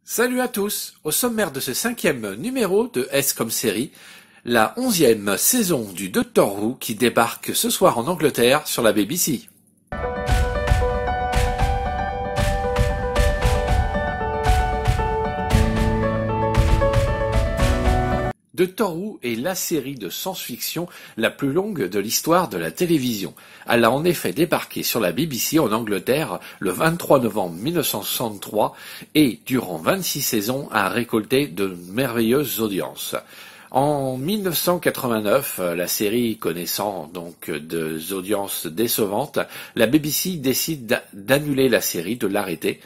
Salut à tous. Au sommaire de ce 5e numéro de S comme série, la 11e saison du Doctor Who qui débarque ce soir en Angleterre sur la BBC. Doctor Who est la série de science-fiction la plus longue de l'histoire de la télévision. Elle a en effet débarqué sur la BBC en Angleterre le 23 novembre 1963 et, durant 26 saisons, a récolté de merveilleuses audiences. En 1989, la série connaissant donc des audiences décevantes, la BBC décide d'annuler la série, de l'arrêter.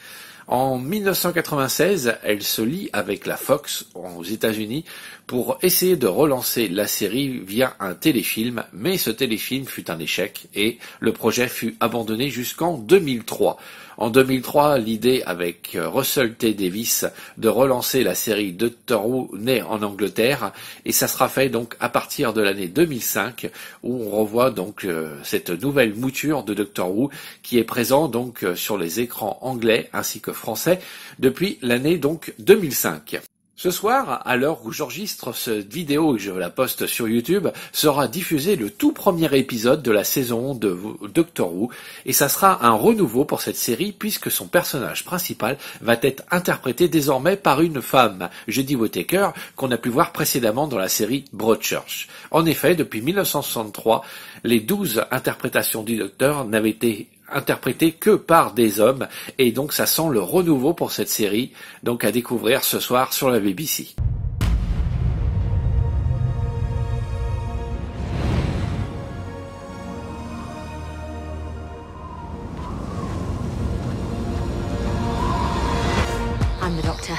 En 1996, elle se lie avec la Fox aux États-Unis pour essayer de relancer la série via un téléfilm, mais ce téléfilm fut un échec et le projet fut abandonné jusqu'en 2003. En 2003, l'idée avec Russell T. Davies de relancer la série Doctor Who naît en Angleterre et ça sera fait donc à partir de l'année 2005 où on revoit donc cette nouvelle mouture de Doctor Who qui est présent donc sur les écrans anglais ainsi que français depuis l'année donc 2005. Ce soir, à l'heure où j'enregistre cette vidéo et que je la poste sur YouTube, sera diffusé le tout premier épisode de la saison de Doctor Who, et ça sera un renouveau pour cette série puisque son personnage principal va être interprété désormais par une femme, Jodie Whittaker, qu'on a pu voir précédemment dans la série Broadchurch. En effet, depuis 1963, les 12 interprétations du Docteur n'avaient été interprété que par des hommes, et donc ça sent le renouveau pour cette série, donc à découvrir ce soir sur la BBC. I'm the Doctor.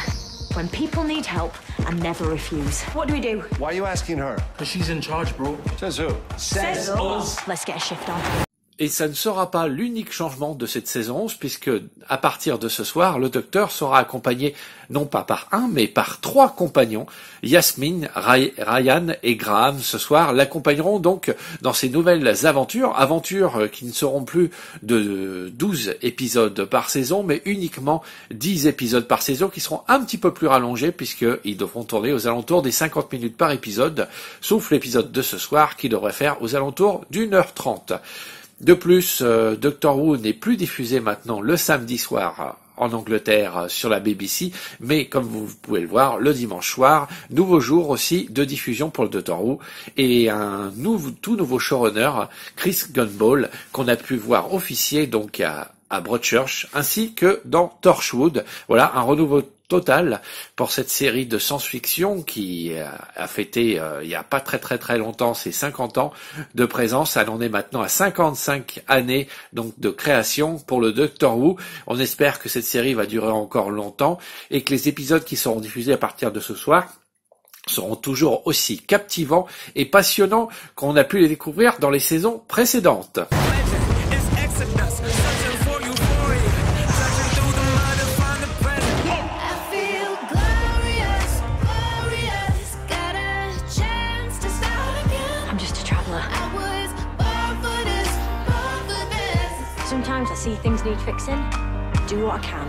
When people need help, I never refuse. What do we do? Why are you asking her? Because she's in charge, bro. Says who? Says us. Let's get a shift on. Et ça ne sera pas l'unique changement de cette saison 11, puisque à partir de ce soir, le Docteur sera accompagné non pas par un, mais par 3 compagnons. Yasmine, Ryan et Graham, ce soir, l'accompagneront donc dans ces nouvelles aventures qui ne seront plus de 12 épisodes par saison, mais uniquement 10 épisodes par saison, qui seront un petit peu plus rallongés, puisqu'ils devront tourner aux alentours des 50 minutes par épisode, sauf l'épisode de ce soir, qui devrait faire aux alentours d'1h30. De plus, Doctor Who n'est plus diffusé maintenant le samedi soir en Angleterre sur la BBC, mais comme vous pouvez le voir, le dimanche soir, nouveau jour aussi de diffusion pour le Doctor Who, et un tout nouveau showrunner, Chris Gumball, qu'on a pu voir officier donc à Broadchurch, ainsi que dans Torchwood. Voilà, un renouveau total pour cette série de science-fiction qui a fêté il y a pas très longtemps ses 50 ans de présence. Elle en est maintenant à 55 années donc de création pour le Doctor Who. On espère que cette série va durer encore longtemps et que les épisodes qui seront diffusés à partir de ce soir seront toujours aussi captivants et passionnants qu'on a pu les découvrir dans les saisons précédentes. Sometimes I see things need fixing. Do what I can.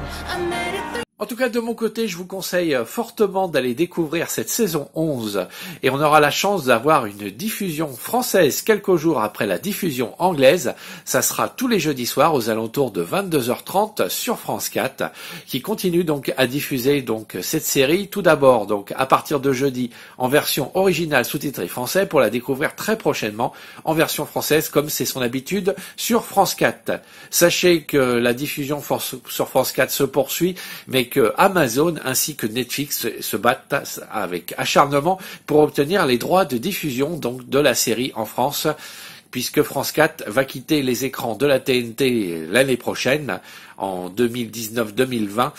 En tout cas, de mon côté, je vous conseille fortement d'aller découvrir cette saison 11 et on aura la chance d'avoir une diffusion française quelques jours après la diffusion anglaise. Ça sera tous les jeudis soirs aux alentours de 22h30 sur France 4 qui continue donc à diffuser donc cette série. Tout d'abord, donc à partir de jeudi en version originale sous-titrée français pour la découvrir très prochainement en version française comme c'est son habitude sur France 4. Sachez que la diffusion sur France 4 se poursuit, mais que Amazon ainsi que Netflix se battent avec acharnement pour obtenir les droits de diffusion donc de la série en France, puisque France 4 va quitter les écrans de la TNT l'année prochaine, en 2019-2020,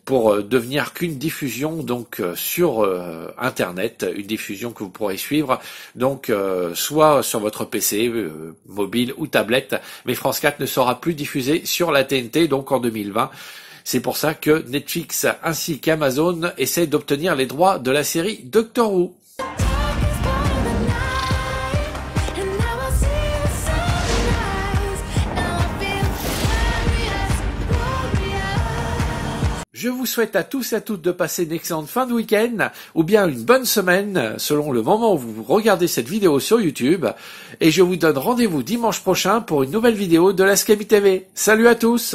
pour devenir qu'une diffusion donc sur Internet, une diffusion que vous pourrez suivre donc soit sur votre PC, mobile ou tablette, mais France 4 ne sera plus diffusée sur la TNT donc en 2020. C'est pour ça que Netflix ainsi qu'Amazon essaient d'obtenir les droits de la série Doctor Who. Je vous souhaite à tous et à toutes de passer une excellente fin de week-end ou bien une bonne semaine selon le moment où vous regardez cette vidéo sur YouTube. Et je vous donne rendez-vous dimanche prochain pour une nouvelle vidéo de la Skemi TV. Salut à tous!